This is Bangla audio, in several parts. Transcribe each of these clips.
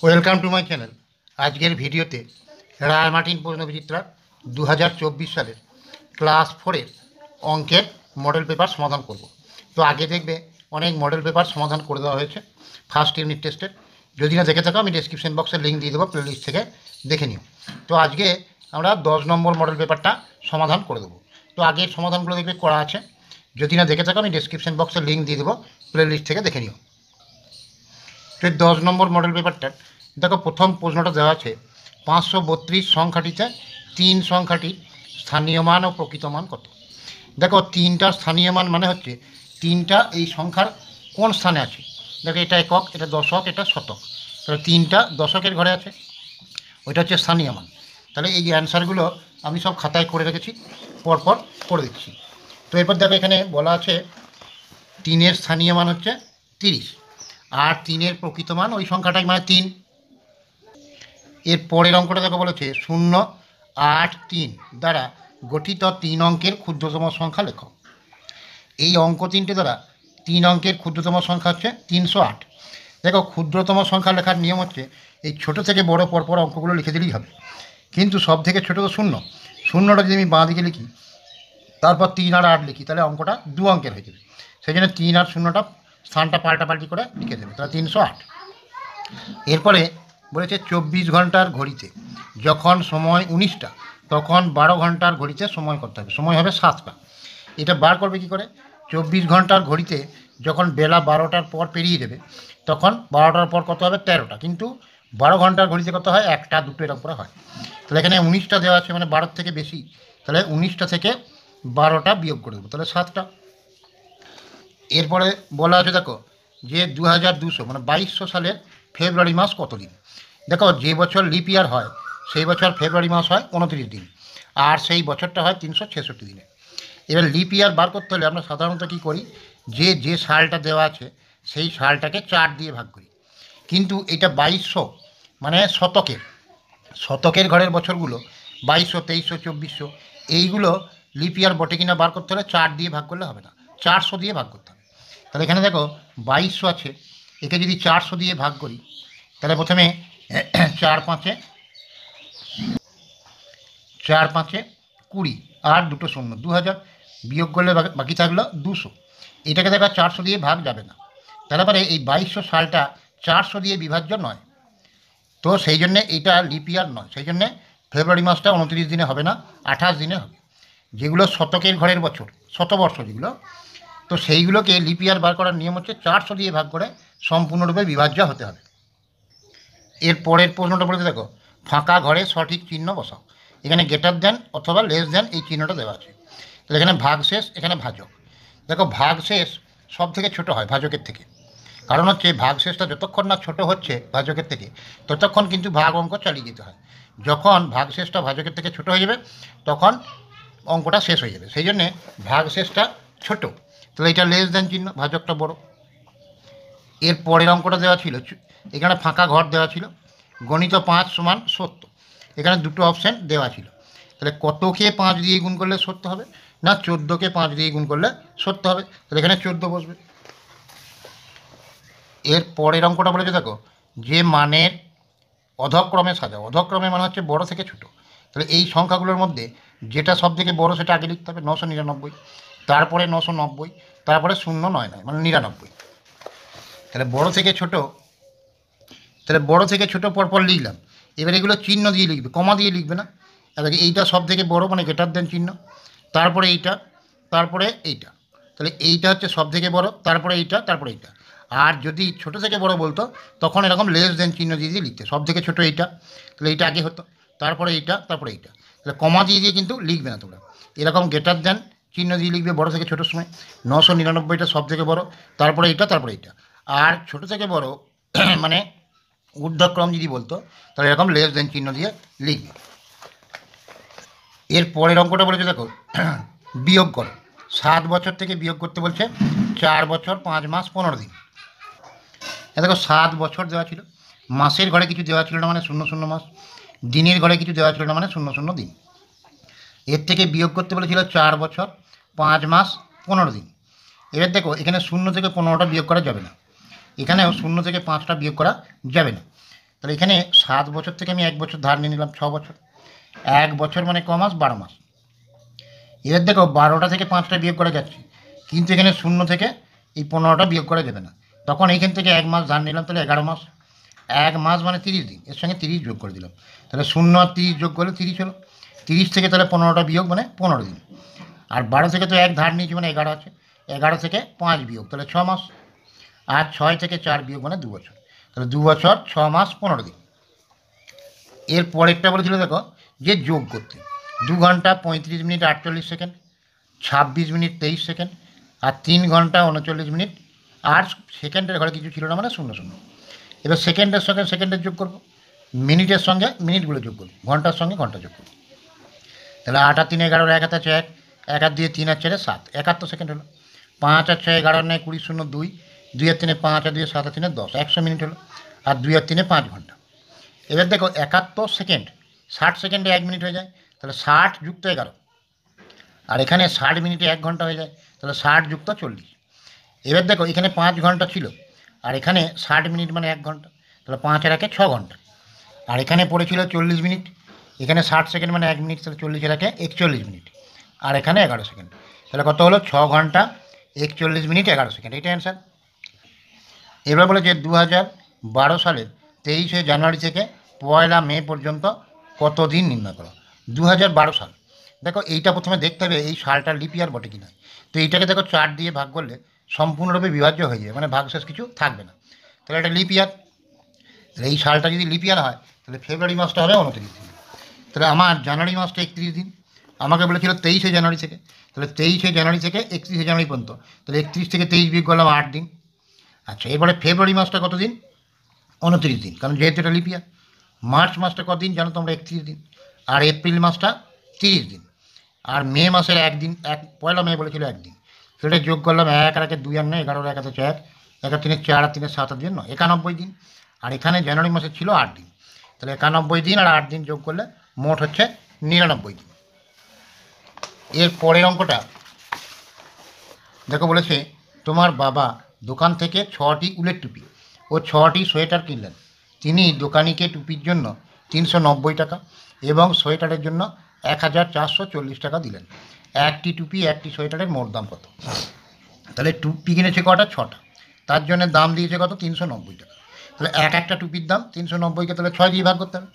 Welcome to my channel. আজকের ভিডিওতে রায় মার্টিন প্রশ্নবিচিত্রা 2024 সালের ক্লাস 4-এর অঙ্কের মডেল পেপার সমাধান করব। তো আগে দেখবে অনেক মডেল পেপার সমাধান করে দেওয়া হয়েছে ফার্স্ট ইউনিট টেস্টের। যদি না দেখে থাকো আমি ডেসক্রিপশন বক্সে লিঙ্ক দিয়ে দেবো, প্লেলিস্ট থেকে দেখে নিও। তো আজকে আমরা 10 নম্বর মডেল পেপারটা সমাধান করে দেবো। তো আগের সমাধানগুলো দেখবে করা আছে, যদি না দেখে থাকো আমি ডেসক্রিপশন বক্সে লিঙ্ক দিয়ে দেবো, প্লেলিস্ট থেকে দেখে নিও। তো 10 নম্বর মডেল পেপারটার দেখো প্রথম প্রশ্নটা দেওয়া আছে 532 সংখ্যাটিতে 3 সংখ্যাটির স্থানীয় মান ও প্রকৃত মান কত। দেখো তিনটা স্থানীয় মান মানে হচ্ছে তিনটা এই সংখ্যার কোন স্থানে আছে। দেখো এটা একক, এটা দশক, এটা শতক। তাহলে তিনটা দশকের ঘরে আছে, ওইটা হচ্ছে স্থানীয় মান। তাহলে এই যে অ্যান্সারগুলো আমি সব খাতায় করে রেখেছি, পরপর করে দিচ্ছি। তো এরপর দেখো এখানে বলা আছে 3-এর স্থানীয় মান হচ্ছে 30, আর 3-এর প্রকৃত মান ওই সংখ্যাটাই মানে 3। এর পরের অঙ্কটা দেখো বলেছে 0, 8, 3 দ্বারা গঠিত 3 অঙ্কের ক্ষুদ্রতম সংখ্যা লেখো। এই অঙ্ক তিনটে দ্বারা 3 অঙ্কের ক্ষুদ্রতম সংখ্যা হচ্ছে 308। দেখো ক্ষুদ্রতম সংখ্যা লেখার নিয়ম হচ্ছে এই ছোট থেকে বড় পরপর অঙ্কগুলো লিখে দিলেই হবে, কিন্তু সব থেকে ছোটো তো 0। 0টা যদি আমি বাঁ দিকে লিখি, তারপর 3 আর 8 লিখি, তাহলে অঙ্কটা 2 অঙ্কের হয়ে যাবে। সেই জন্য 3 আর 0টা স্থানটা পাল্টাপাল্টি করে লিখে দেবে, তাহলে 308। এরপরে বলেছে 24 ঘন্টার ঘড়িতে যখন সময় 19টা, তখন 12 ঘন্টার ঘড়িতে সময় করতে হবে, সময় হবে 7টা। এটা বার করবে কী করে? 24 ঘন্টার ঘড়িতে যখন বেলা 12টার পর পেরিয়ে যাবে, তখন 12টার পর কত হবে? 13টা। কিন্তু 12 ঘন্টার ঘড়িতে কত হয়? 1টা 2টো এরকম করে হয়। তাহলে এখানে 19টা দেওয়া আছে মানে 12 থেকে বেশি, তাহলে 19টা থেকে 12টা বিয়োগ করে দেবো, তাহলে 7টা। এরপরে বলা আছে দেখো যে 2200 মানে 2200 সালের ফেব্রুয়ারি মাস কত দিন। দেখো যে বছর লিপ ইয়ার হয় সেই বছর ফেব্রুয়ারি মাস হয় 29 দিন, আর সেই বছরটা হয় 366 দিনে। এবার লিপ ইয়ার বার করতে হলে আমরা সাধারণত কী করি, যে সালটা দেওয়া আছে সেই সালটাকে 4 দিয়ে ভাগ করি। কিন্তু এটা 2200 মানে শতকের ঘরের বছরগুলো 2200, 2300, 2400 এইগুলো লিপ ইয়ার বটে কিনা বার করতে হলে 4 দিয়ে ভাগ করলে হবে না, 400 দিয়ে ভাগ করতে হবে। তাহলে এখানে দেখো 2200 আছে, একে যদি 400 দিয়ে ভাগ করি, তাহলে প্রথমে 4 5-এ 20, আর 2টো শূন্য 2000, বিয়োগ করলে বাকি থাকলো 200। এটাকে দেখো 400 দিয়ে ভাগ যাবে না, তারপরে এই 2200 সালটা 400 দিয়ে বিভাজ্য নয়, তো সেই জন্যে এইটা লিপ ইয়ার নয়। সেই জন্যে ফেব্রুয়ারি মাসটা 29 দিনে হবে না, 28 দিনে হবে। যেগুলো শতকের ঘরের বছর, শতবর্ষ যেগুলো, তো সেইগুলোকে লিপ ইয়ার বার করার নিয়ম হচ্ছে 400 দিয়ে ভাগ করে সম্পূর্ণরূপে বিভাজ্য হতে হবে। এর পরের প্রশ্নটা বলতে দেখো ফাঁকা ঘরে সঠিক চিহ্ন বসাও। এখানে গ্রেটার দেন অথবা লেস দেন এই চিহ্নটা দেওয়া আছে। তাহলে এখানে ভাগশেষ, এখানে ভাজক। দেখো ভাগশেষ সব থেকে ছোটো হয় ভাজকের থেকে, কারণ হচ্ছে ভাগশেষটা যতক্ষণ না ছোটো হচ্ছে ভাজকের থেকে, ততক্ষণ কিন্তু ভাগ অঙ্ক চালিয়ে যেতে হয়। যখন ভাগশেষটা ভাজকের থেকে ছোটো হয়ে যাবে তখন অঙ্কটা শেষ হয়ে যাবে, সেই জন্যে ভাগশেষটা ছোট, তাহলে এটা লেস দেন চিহ্ন, ভাজকটা বড়। এর পরের অঙ্কটা দেওয়া ছিল, এখানে ফাঁকা ঘর দেওয়া ছিল, গণিত 5 সমান 70। এখানে দুটো অপশান দেওয়া ছিল, তাহলে কতকে 5 দিয়ে গুণ করলে 70 হবে? না 14কে 5 দিয়ে গুণ করলে 70 হবে, তাহলে এখানে 14 বসবে। এর পরের অঙ্কটা বলেছে দেখো যে মানের অধক্রমে সাজাও। অধক্রমে মানে হচ্ছে বড় থেকে ছোট, তাহলে এই সংখ্যাগুলোর মধ্যে যেটা সব থেকে বড় সেটা আগে লিখতে হবে, 999, তারপরে 990, তারপরে 099 মানে 99। তাহলে বড় থেকে ছোট, তাহলে বড় থেকে ছোট পরপর লিখলাম। এবার এগুলো চিহ্ন দিয়ে লিখবে, কমা দিয়ে লিখবে না। তাহলে এইটা সব থেকে বড় মানে গ্রেটার দেন চিহ্ন, তারপরে এইটা, তারপরে এইটা, তাহলে এইটা হচ্ছে সব থেকে বড়, তারপরে এইটা, তারপরে এইটা। আর যদি ছোট থেকে বড় বলতো তখন এরকম লেস দেন চিহ্ন দিয়ে দিয়ে লিখতে, সব থেকে ছোট এইটা, তাহলে এইটা আগে হতো, তারপরে এইটা, তারপরে এইটা। তাহলে কমা দিয়ে দিয়ে কিন্তু লিখবে না তোমরা, এরকম গ্রেটার দেন চিহ্ন দিয়ে লিখবে বড় থেকে ছোটোর সময়। 999টা সব থেকে বড়, তারপরে এইটা, তারপরে এইটা। আর ছোট থেকে বড় মানে ঊর্ধ্বক্রম যদি বলতো তাহলে এরকম লেস দেন চিহ্ন দিয়ে লিখবে। এর পরের অঙ্কটা বলেছে দেখো বিয়োগ করো। 7 বছর থেকে বিয়োগ করতে বলছে 4 বছর 5 মাস 15 দিন। দেখো 7 বছর দেওয়া ছিল, মাসের ঘরে কিছু দেওয়া ছিল না মানে 00 মাস, দিনের ঘরে কিছু দেওয়া ছিল না মানে 00 দিন। এর থেকে বিয়োগ করতে বলেছিল 4 বছর 5 মাস 15 দিন। এবার দেখো এখানে 0 থেকে 15টা বিয়োগ করা যাবে না, এখানেও 0 থেকে 5টা বিয়োগ করা যাবে না। তাহলে এখানে 7 বছর থেকে আমি 1 বছর ধার নিয়ে নিলাম, 6 বছর। 1 বছর মানে ক মাস? 12 মাস। এবার দেখো 12টা থেকে 5টা বিয়োগ করা যাচ্ছে, কিন্তু এখানে 0 থেকে এই 15টা বিয়োগ করা যাবে না। তখন এইখান থেকে 1 মাস ধার নিলাম, তাহলে 11 মাস। 1 মাস মানে 30 দিন, এর সঙ্গে 30 যোগ করে দিলাম, তাহলে 0 আর 30 যোগ করলে 30 হলো। 30 থেকে তাহলে 15টা বিয়োগ মানে 15 দিন। আর 12 থেকে তো 1 ধার নিয়েছি মানে 11 আছে, 11 থেকে 5 বিয়োগ তাহলে 6 মাস। আর 6 থেকে 4 বিয়োগ মানে 2 বছর, তাহলে 2 বছর 6 মাস 15 দিন। এর পরেরটা বলেছিল দেখো যে যোগ করতে, 2 ঘন্টা 35 মিনিট 48 সেকেন্ড, 26 মিনিট 23 সেকেন্ড, আর 3 ঘন্টা 39 মিনিট। আর সেকেন্ডের ঘরে কিছু ছিল না মানে 0 0। এবার সেকেন্ডের সঙ্গে সেকেন্ডের যোগ করবো, মিনিটের সঙ্গে মিনিটগুলো যোগ করবো, ঘন্টার সঙ্গে ঘন্টা যোগ করবো। তাহলে 8 আর 3 11, 1 হাতে 1, 1 আর 2 3 আর 4 7, 71 সেকেন্ড হলো। 5 আর 6 11, 9 20 0 2, 2 আর 3 5 আর 2 7 আর 3 10, 100 মিনিট হলো। আর 2 আর 3 5 ঘন্টা। এবার দেখো 71 সেকেন্ড, 60 সেকেন্ডে 1 মিনিট হয়ে যায়, তাহলে 60 যুক্ত 11। আর এখানে 60 মিনিটে 1 ঘন্টা হয়ে যায়, তাহলে 60 যুক্ত 40। এবার দেখো এখানে 5 ঘন্টা ছিল, আর এখানে 60 মিনিট মানে 1 ঘন্টা, তাহলে 5 আর 1 6 ঘন্টা। আর এখানে পড়েছিল 40 মিনিট, এখানে 60 সেকেন্ড মানে 1 মিনিট, তাহলে 40 এর 41 মিনিট। আর এখানে 11 সেকেন্ড, তাহলে কত হলো? 6 ঘন্টা 41 মিনিট 11 সেকেন্ড, এইটা অ্যান্সার। এবার বলেছে 2012 সালের 23শে জানুয়ারি থেকে 1 মে পর্যন্ত কত দিন নির্ণয় করো। 2012 সাল, দেখো এইটা প্রথমে দেখতে হবে এই সালটা লিপ ইয়ার বটে কিনা। তো এইটাকে দেখো 4 দিয়ে ভাগ করলে সম্পূর্ণরূপে বিভাজ্য হয়ে যাবে, মানে ভাগশেষ কিছু থাকবে না, তাহলে এটা লিপ ইয়ার। তাহলে এই সালটা যদি লিপ ইয়ার হয় তাহলে ফেব্রুয়ারি মাসটা হবে 29 দিন। তাহলে আমার জানুয়ারি মাসটা 31 দিন, আমাকে বলেছিল 23শে জানুয়ারি থেকে, তাহলে 23শে জানুয়ারি থেকে 31শে জানুয়ারি পর্যন্ত, তাহলে 31 থেকে 23 বিয়োগ করলাম 8 দিন। আচ্ছা, এবারে ফেব্রুয়ারি মাসটা কত দিন? 29 দিন, কারণ যেহেতু এটা লিপ ইয়ার। মার্চ মাসটা কত দিন জানো তোমরা? 31 দিন। আর এপ্রিল মাসটা 30 দিন। আর মে মাসের 1 দিন, 1 মে বলেছিল 1 দিন, সেটা যোগ করলাম। 1 আর 1 2 আর 9, 11 আর 1 4, 1 আর 3 4 আর 3 7 আর 2 9, 91 দিন। আর এখানে জানুয়ারি মাসে ছিল 8 দিন, তাহলে 91 দিন আর 8 দিন যোগ করলে মোট হচ্ছে 99 দিন। এর পরের অঙ্কটা দেখো, বলেছে তোমার বাবা দোকান থেকে 6টি উলের টুপি ও 6টি সোয়েটার কিনলেন। তিনি দোকানিকে টুপির জন্য 390 টাকা এবং সোয়েটারের জন্য 1440 টাকা দিলেন। একটি টুপি একটি সোয়েটারের মোট দাম কত? তাহলে টুপি কিনেছে কটা? 6টা, তার জন্য দাম দিয়েছে কত? 390 টাকা। তাহলে একটা টুপির দাম 390কে তাহলে 6 দিয়ে ভাগ করতে হবে।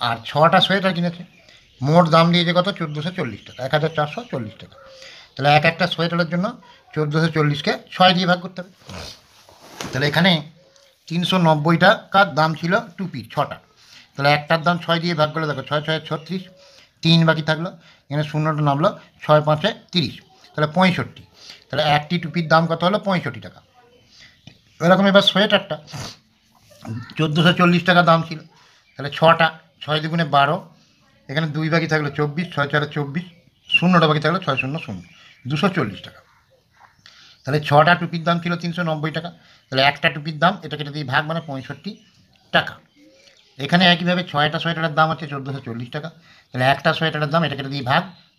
আর 6টা সোয়েটার কিনেছে, মোট দাম দিয়েছে কত? 1440 টাকা, 1440 টাকা। তাহলে একটা সোয়েটারের জন্য 1440কে 6 দিয়ে ভাগ করতে হবে। তাহলে এখানে 390 টাকার দাম ছিল টুপির 6টা, তাহলে একটার দাম 6 দিয়ে ভাগ করলে দেখো 6 6 36, 3 বাকি থাকলো, এখানে শূন্যটা নামলো, 6 5 30, তাহলে 65। তাহলে একটি টুপির দাম কত হলো? 65 টাকা। এরকম এবার সোয়েটারটা 1440 টাকা দাম ছিল, তাহলে 6টা, 6 দুগুণে 12, এখানে 2 বাকি থাকলো 24, 6 4 24, শূন্যটা বাকি থাকলো 6 0 0, 240 টাকা। তাহলে 6টা টুপির দাম ছিল 390 টাকা, তাহলে একটা টুপির দাম এটা কেটে দিয়ে ভাগ মানে 65 টাকা। এখানে একইভাবে 6টা সোয়েটারের দাম হচ্ছে 1440 টাকা, তাহলে একটা সোয়েটারের দাম এটা কেটে দিয়ে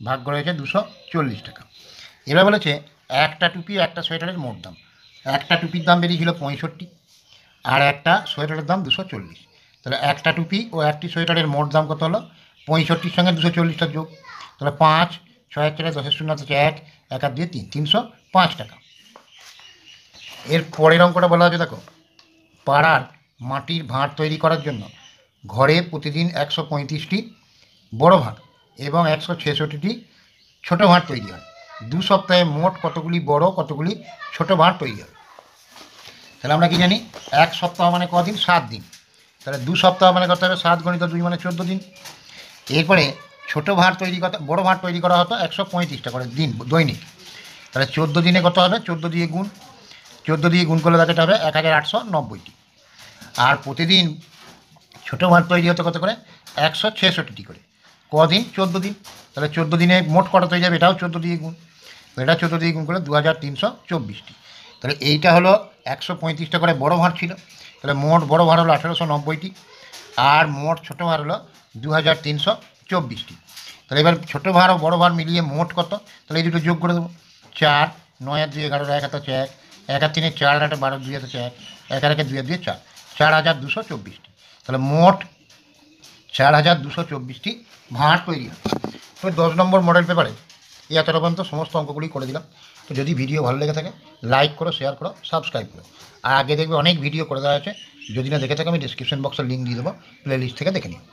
ভাগ করা হয়েছে 240 টাকা। এবার বলেছে একটা টুপি একটা সোয়েটারের মোট দাম। একটা টুপির দাম বেরিয়েছিল 65, আর একটা সোয়েটারের দাম 240। তাহলে একটা টুপি ও একটি সোয়েটারের মোট দাম কত হলো? 65-র সঙ্গে 240টা যোগ, তাহলে 5, 6 4 10 0 1, 1 আর 2 3, 305 টাকা। এর পরের অঙ্কটা বলা হচ্ছে দেখো, পাড়ার মাটির ভাঁড় তৈরি করার জন্য ঘরে প্রতিদিন 135টি বড় ভাঁড় এবং 166টি ছোটো ভাঁড় তৈরি হয়। 2 সপ্তাহে মোট কতগুলি বড় কতগুলি ছোট ভাঁড় তৈরি হয়? তাহলে আমরা কি জানি? 1 সপ্তাহ মানে কদিন? 7 দিন। তাহলে 2 সপ্তাহ মানে কত হবে? 7 × 2 মানে 14 দিন। এরপরে ছোটো ভাঁড় তৈরি করা, বড় ভাঁড় তৈরি করা হতো 135টা করে দিন দৈনিক। তাহলে 14 দিনে কত হবে? 14 দিয়ে গুণ, 14 দিয়ে গুণ করলে তাকে হবে 1890টি। আর প্রতিদিন ছোটো ভাঁড় তৈরি হতো কত করে? 166টি করে। কদিন? 14 দিন। তাহলে 14 দিনে মোট কটা তৈরি যাবে? এটাও 14 দিয়ে গুণ, এটা 14 দিয়ে গুণ করলে 2324টি। তাহলে এইটা হলো 135টা করে বড় ভাঁড় ছিল, তাহলে মোট বড় ভাঁড় হলো 1890টি, আর মোট ছোটো ভাঁড় হলো 2324টি। তাহলে এবার ছোটো ভাঁড় ও বড় ভাঁড় মিলিয়ে মোট কত? তাহলে এই দুটো যোগ করে দেবো। 4, 9 আর 2 11, 1 হাতে 1, 1 আর 3 4, 8 12, 2 হাতে 1, 1 আর 1 2 আর 2 4, 4224টি। তাহলে মোট 4224টি ভাঁড় তৈরি হয়। তো 10 নম্বর মডেল পেপারে এই এতটা পর্যন্ত সমস্ত অঙ্কগুলি করে দিলাম। তো যদি ভিডিও ভালো লেগে থাকে লাইক করো, শেয়ার করো, সাবস্ক্রাইব করো। আর আগে দেখবে অনেক ভিডিও করে দেওয়া আছে, যদি না দেখে থাকে আমি ডিসক্রিপশন বক্সে লিঙ্ক দিয়ে দেবো, প্লে লিস্ট থেকে দেখে নিও।